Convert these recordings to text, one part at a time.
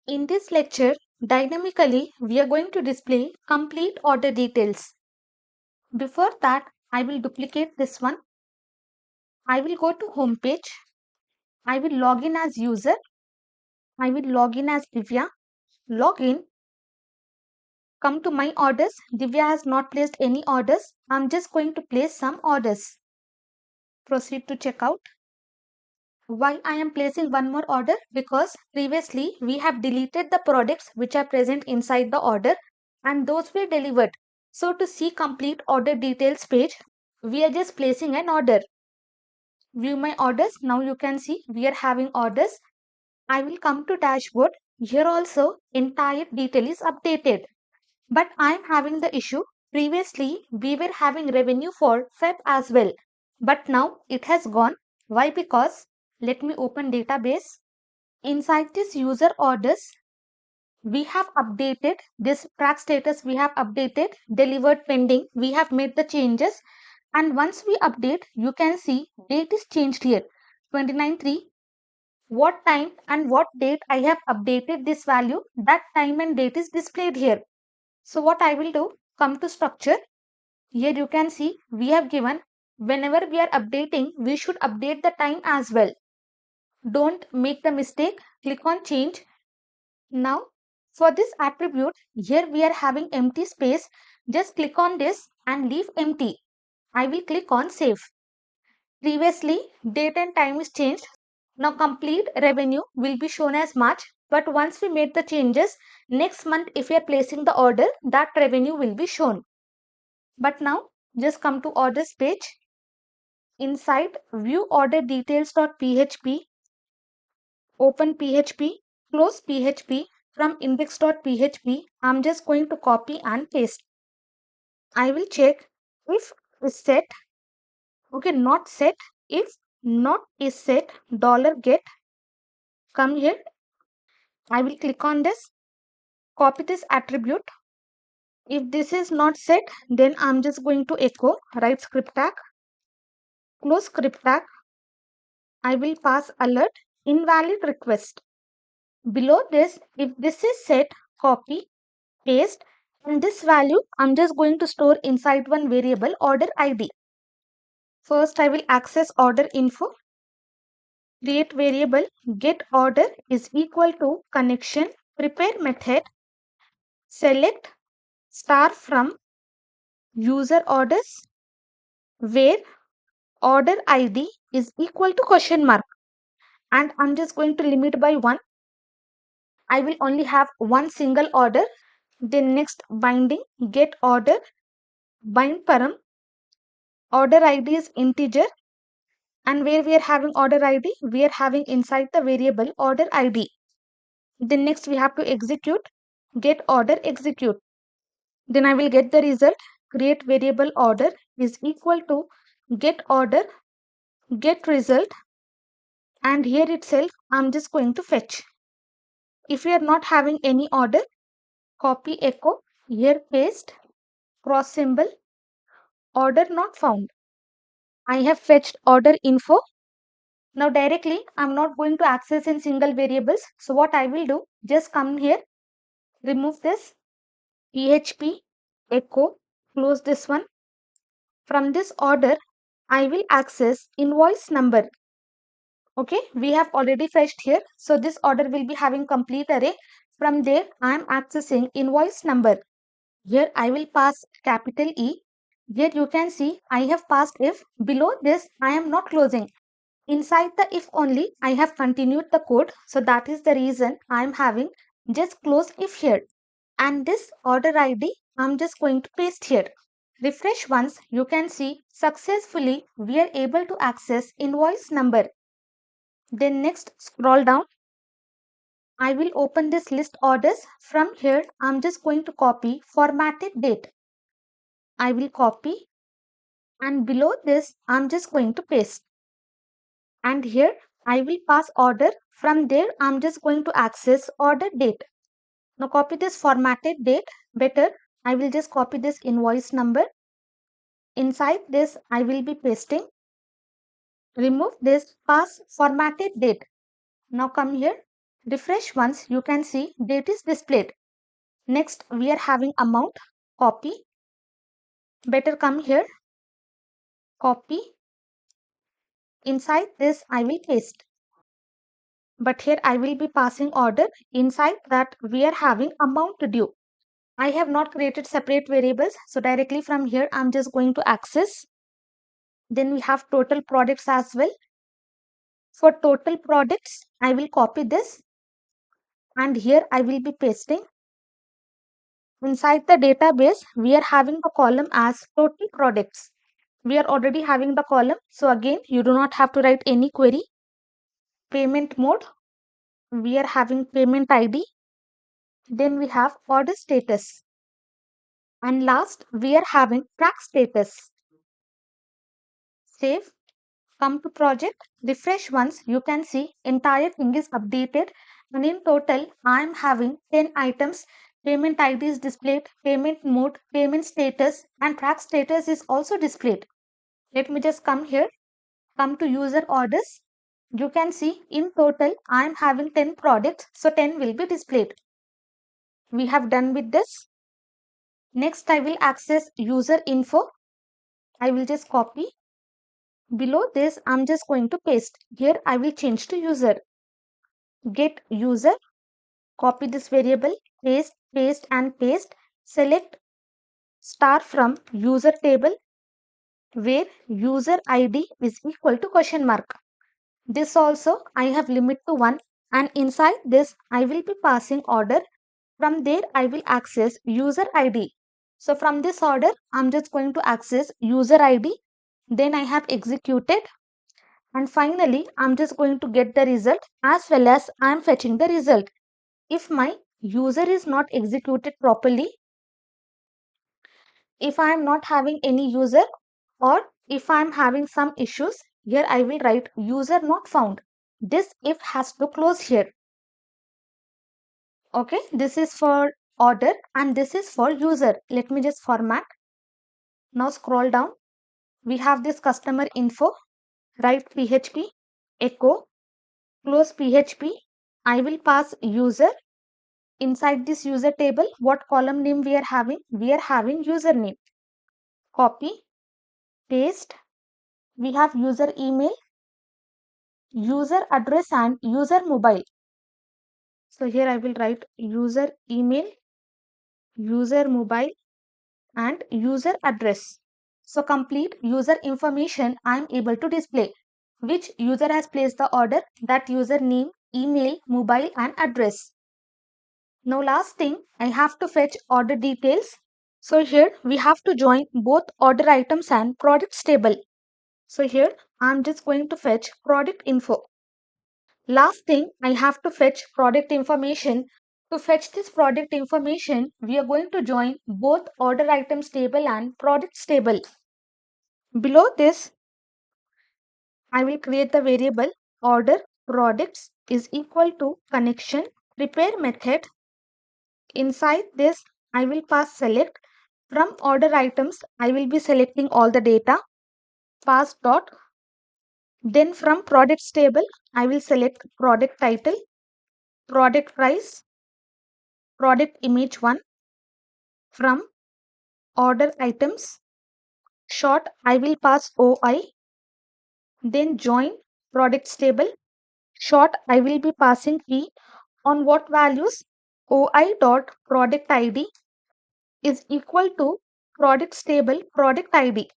In this lecture, dynamically, we are going to display complete order details. Before that, I will duplicate this one. I will go to home page. I will log in as user. I will log in as Divya. Log in. Come to my orders. Divya has not placed any orders. I'm just going to place some orders. Proceed to checkout. Why I am placing one more order? Because previously we have deleted the products which are present inside the order and those were delivered. So to see complete order details page, we are just placing an order. View my orders. Now you can see we are having orders. I will come to dashboard. Here also entire detail is updated. But I am having the issue. Previously we were having revenue for Feb as well. But now it has gone. Why? Because let me open database. Inside this user orders, we have updated this track status, we have updated delivered pending, we have made the changes. And once we update, you can see date is changed here 29/3. What time and what date I have updated this value, that time and date is displayed here. So what I will do, come to structure. Here you can see we have given whenever we are updating, we should update the time as well. Don't make the mistake. Click on change. Now, for this attribute, here we are having empty space. Just click on this and leave empty. I will click on save. Previously, date and time is changed. Now, complete revenue will be shown as March. But once we made the changes, next month, if we are placing the order, that revenue will be shown. But now, just come to orders page. Inside view order details.php, open PHP, close PHP. From index.php, I'm just going to copy and paste. I will check if is set. Okay, not set. If not is set, $get. Come here. I will click on this. Copy this attribute. If this is not set, then I'm just going to echo, write script tag, close script tag. I will pass alert, invalid request. Below this, if this is set, copy, paste, and this value I'm just going to store inside one variable order ID. First, I will access order info. Create variable get order is equal to connection prepare method. Select star from user orders where order ID is equal to question mark, and I'm just going to limit by 1. I will only have one single order. Then next binding get order bind param order ID is integer, and where we are having order ID, we are having inside the variable order ID. Then next we have to execute get order execute. Then I will get the result. Create variable order is equal to get order get result, and here itself I'm just going to fetch. If we are not having any order, copy echo, here paste, cross symbol, order not found. I have fetched order info. Now directly I'm not going to access in single variables. So what I will do, just come here, remove this PHP echo, close this one. From this order, I will access invoice number. Okay, we have already fetched here. So this order will be having complete array. From there, I am accessing invoice number. Here I will pass capital E. Here you can see I have passed if. Below this, I am not closing. Inside the if only, I have continued the code. So that is the reason I am having just close if here. And this order ID, I'm just going to paste here. Refresh once, you can see successfully we are able to access invoice number. Then next scroll down. I will open this list orders. From here, I'm just going to copy formatted date. I will copy, and below this, I'm just going to paste. And here I will pass order. From there, I'm just going to access order date. Now copy this formatted date. Better, I will just copy this invoice number. Inside this, I will be pasting. Remove this, pass formatted date. Now come here. Refresh once, you can see date is displayed. Next, we are having amount, copy. Better come here, copy. Inside this, I will paste. But here I will be passing order. Inside that, we are having amount due. I have not created separate variables. So directly from here, I'm just going to access. Then we have total products as well. For total products, I will copy this. And here I will be pasting. Inside the database, we are having the column as total products. We are already having the column. So again, you do not have to write any query. Payment mode, we are having payment ID. Then we have order status. And last, we are having track status. Save, come to project, refresh once, you can see entire thing is updated. And in total, I am having 10 items. Payment ID is displayed, payment mode, payment status, and track status is also displayed. Let me just come here, come to user orders. You can see in total, I am having 10 products, so 10 will be displayed. We have done with this. Next, I will access user info. I will just copy. Below this, I'm just going to paste. Here, I will change to user. Get user, copy this variable, paste, paste and paste. Select star from user table where user ID is equal to question mark. This also I have limit to 1, and inside this I will be passing order. From there I will access user ID. So from this order I'm just going to access user ID. Then I have executed, and finally I'm just going to get the result as well as I am fetching the result. If my user is not executed properly, if I am not having any user, or if I am having some issues, here I will write user not found. This if has to close here. Okay, this is for order and this is for user. Let me just format. Now scroll down. We have this customer info. Write PHP echo, close PHP. I will pass user. Inside this user table, what column name we are having? We are having username. Copy, paste. We have user email, user address and user mobile. So here I will write user email, user mobile and user address. So complete user information I am able to display. Which user has placed the order, that user name, email, mobile and address. Now last thing, I have to fetch order details. So here we have to join both order items and products table. So here I am just going to fetch product info. Last thing, I have to fetch product information. To fetch this product information, we are going to join both order items table and products table. Below this, I will create the variable order products is equal to connection prepare method. Inside this, I will pass select. From order items, I will be selecting all the data. Pass dot. Then from products table, I will select product title, product price, product image 1. From order items, short I will pass OI. Then join products table. Short I will be passing key on what values? OI dot product ID is equal to products table product ID.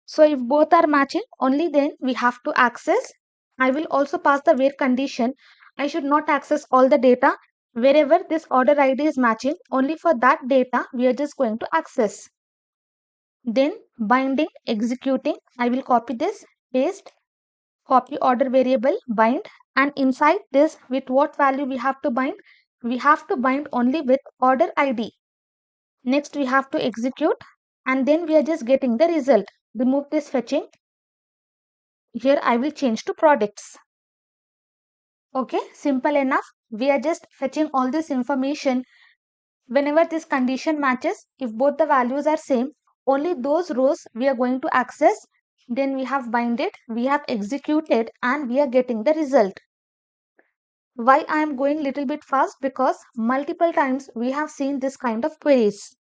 So if both are matching, only then we have to access. I will also pass the where condition. I should not access all the data. Wherever this order ID is matching, only for that data we are just going to access. Then binding, executing, I will copy this, paste, copy order variable, bind, and inside this with what value we have to bind? We have to bind only with order ID. Next we have to execute, and then we are just getting the result. Remove this fetching. Here I will change to products. Okay, simple enough. We are just fetching all this information. Whenever this condition matches, if both the values are same, only those rows we are going to access. Then we have binded, we have executed and we are getting the result. Why I am going little bit fast? Because multiple times we have seen this kind of queries.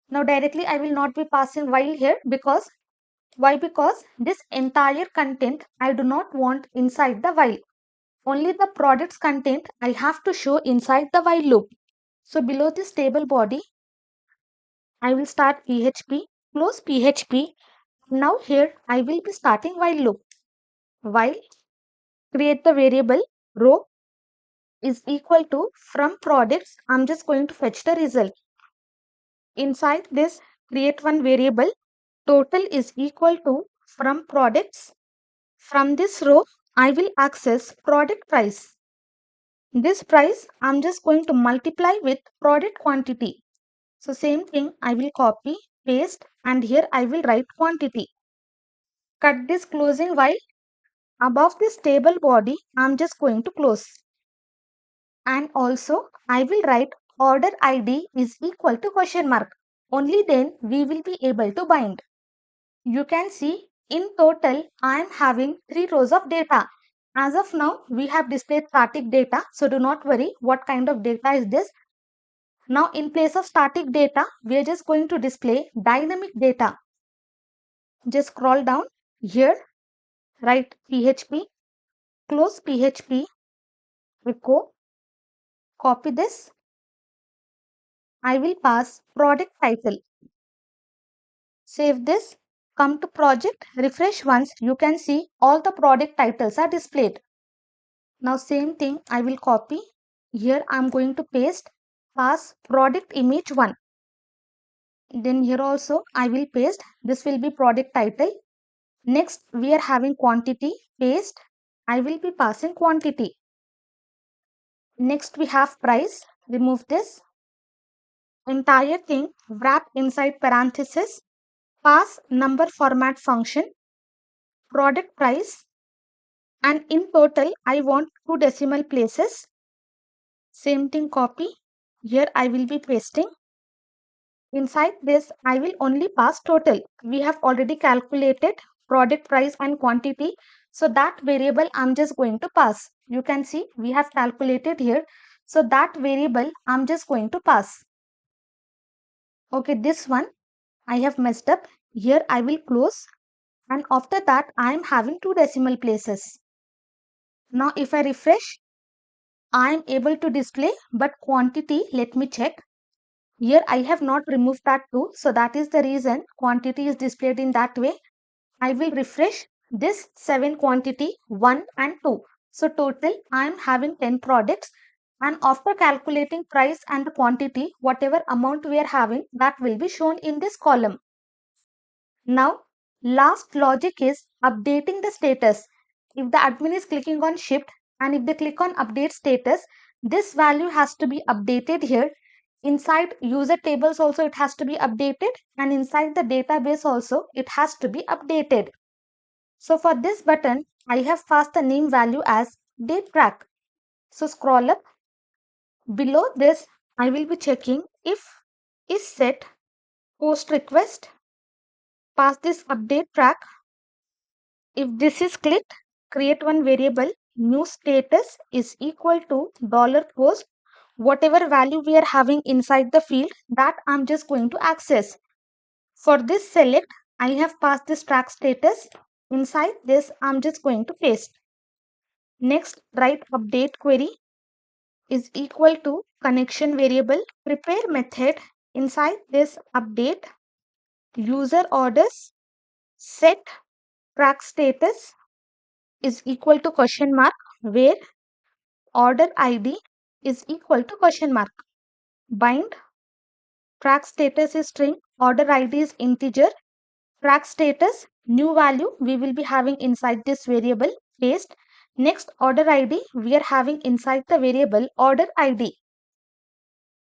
Now directly I will not be passing while here, because why? Because this entire content I do not want inside the while. Only the products content I have to show inside the while loop. So below this table body, I will start PHP, close PHP. Now here I will be starting while loop. While create the variable row is equal to from products. I'm just going to fetch the result. Inside this, create one variable total is equal to from products. From this row, I will access product price. This price I'm just going to multiply with product quantity. So same thing I will copy, paste, and here I will write quantity. Cut this closing while above this table body I'm just going to close. And also I will write order ID is equal to question mark. Only then we will be able to bind. You can see in total I am having 3 rows of data. As of now we have displayed static data, so do not worry what kind of data is this. Now in place of static data we are just going to display dynamic data. Just scroll down here, write PHP, close PHP, echo, copy this. I will pass product title. Save this, come to project, refresh once, you can see all the product titles are displayed. Now same thing I will copy. Here I am going to paste, pass product image 1. Then here also I will paste, this will be product title. Next we are having quantity, paste, I will be passing quantity. Next we have price, remove this. Entire thing wrap inside parenthesis, pass number format function, product price, and in total I want 2 decimal places. Same thing copy. Here I will be pasting. Inside this I will only pass total. We have already calculated product price and quantity. So that variable I'm just going to pass. You can see we have calculated here. So that variable I'm just going to pass. Okay, this one I have messed up. Here I will close. And after that I am having 2 decimal places. Now if I refresh, I am able to display, but quantity, let me check. Here I have not removed that 2. So that is the reason quantity is displayed in that way. I will refresh this 7 quantity 1 and 2. So total I am having 10 products, and after calculating price and the quantity, whatever amount we are having, that will be shown in this column. Now last logic is updating the status. If the admin is clicking on shift and if they click on update status, this value has to be updated here. Inside user tables also it has to be updated, and inside the database also it has to be updated. So for this button I have passed the name value as date track. So scroll up. Below this I will be checking if is set post request, pass this update track. If this is clicked, create one variable new status is equal to $post. Whatever value we are having inside the field, that I'm just going to access. For this select, I have passed this track status. Inside this, I'm just going to paste. Next, write update query is equal to connection variable prepare method. Inside this update, user orders set track status is equal to question mark, where order ID is equal to question mark. Bind track status is string, order ID is integer, track status new value we will be having inside this variable, paste. Next order ID we are having inside the variable order ID.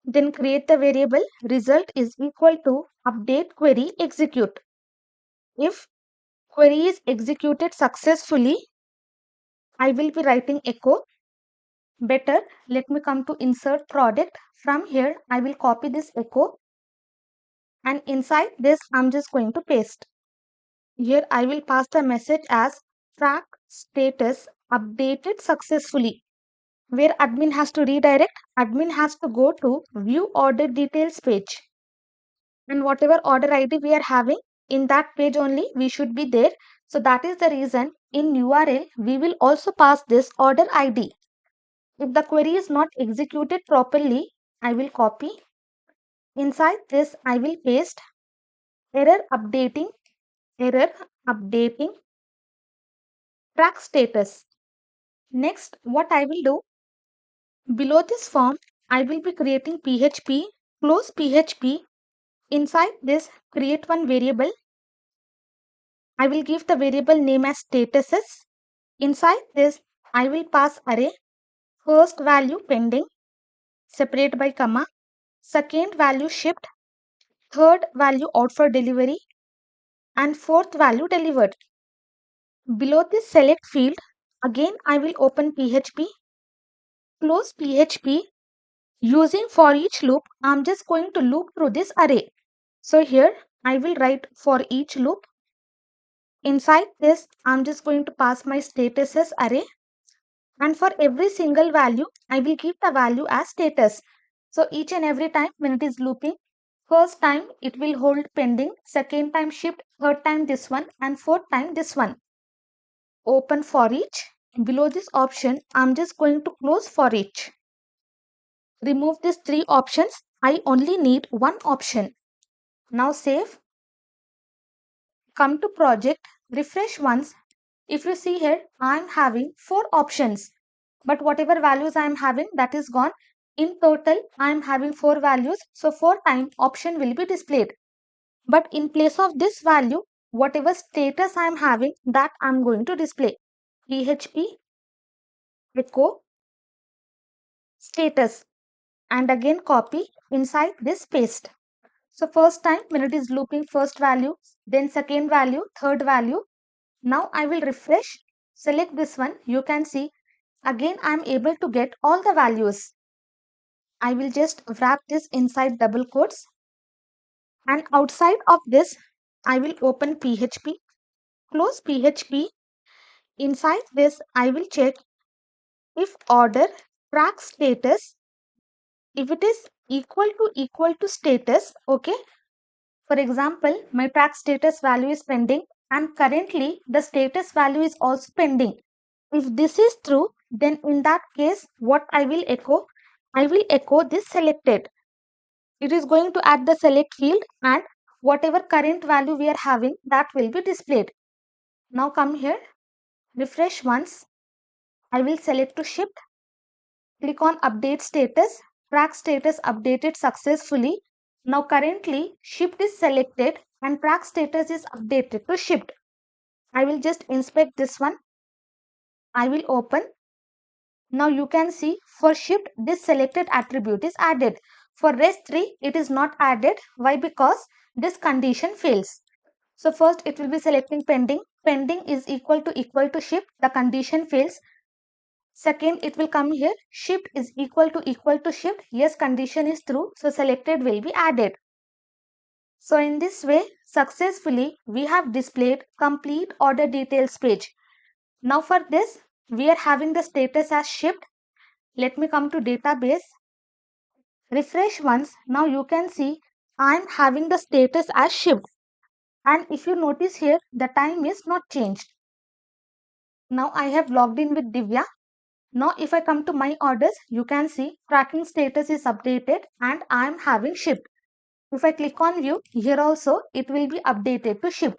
Then create the variable result is equal to update query execute. If query is executed successfully, I will be writing echo. Better, let me come to insert product. From here, I will copy this echo, and inside this, I'm just going to paste. Here, I will pass the message as track status updated successfully. Where admin has to redirect, admin has to go to view order details page. And whatever order ID we are having, in that page only we should be there. So that is the reason in URL we will also pass this order ID. If the query is not executed properly, I will copy. Inside this, I will paste error updating, error updating, track status. Next, what I will do, below this form, I will be creating PHP, close PHP. Inside this, create one variable. I will give the variable name as statuses. Inside this, I will pass array, first value pending, separate by comma, second value shipped, third value out for delivery, and fourth value delivered. Below this select field, again I will open PHP, close PHP. Using for each loop, I'm just going to loop through this array. So here I will write for each loop. Inside this, I'm just going to pass my statuses array. And for every single value, I will give the value as status. So each and every time when it is looping, first time it will hold pending, second time shipped, third time this one, and fourth time this one. Open for each. Below this option, I'm just going to close for each. Remove these three options. I only need one option. Now save. Come to project. Refresh once. If you see here, I am having four options. But whatever values I am having, that is gone. In total, I am having four values. So 4 time option will be displayed. But in place of this value, whatever status I am having, that I am going to display. PHP echo status, and again copy inside this paste. So first time when it is looping, first value, then second value, third value. Now I will refresh, select this one. You can see again I am able to get all the values. I will just wrap this inside double quotes, and outside of this I will open PHP, close PHP. Inside this I will check if order track status, if it is equal to status. Okay, for example, my track status value is pending and currently the status value is also pending. If this is true, then in that case what I will echo, I will echo this selected. It is going to add the select field, and whatever current value we are having, that will be displayed. Now come here, refresh once. I will select to shipped. Click on update status. Track status updated successfully. Now currently shipped is selected and track status is updated to shipped. I will just inspect this one. I will open. Now you can see for shipped this selected attribute is added. For rest 3 it is not added. Why? Because this condition fails. So first it will be selecting pending. Pending is equal to shipped. The condition fails. Second, it will come here, shipped is equal to shipped. Yes, condition is true. So selected will be added. So in this way, successfully, we have displayed complete order details page. Now for this, we are having the status as shipped. Let me come to database. Refresh once. Now you can see I am having the status as shipped. And if you notice here, the time is not changed. Now I have logged in with Divya. Now if I come to my orders, you can see tracking status is updated and I am having shipped. If I click on view, here also it will be updated to shipped.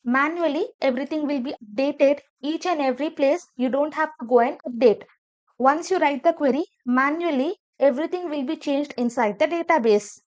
Manually, everything will be updated each and every place. You don't have to go and update. Once you write the query, manually everything will be changed inside the database.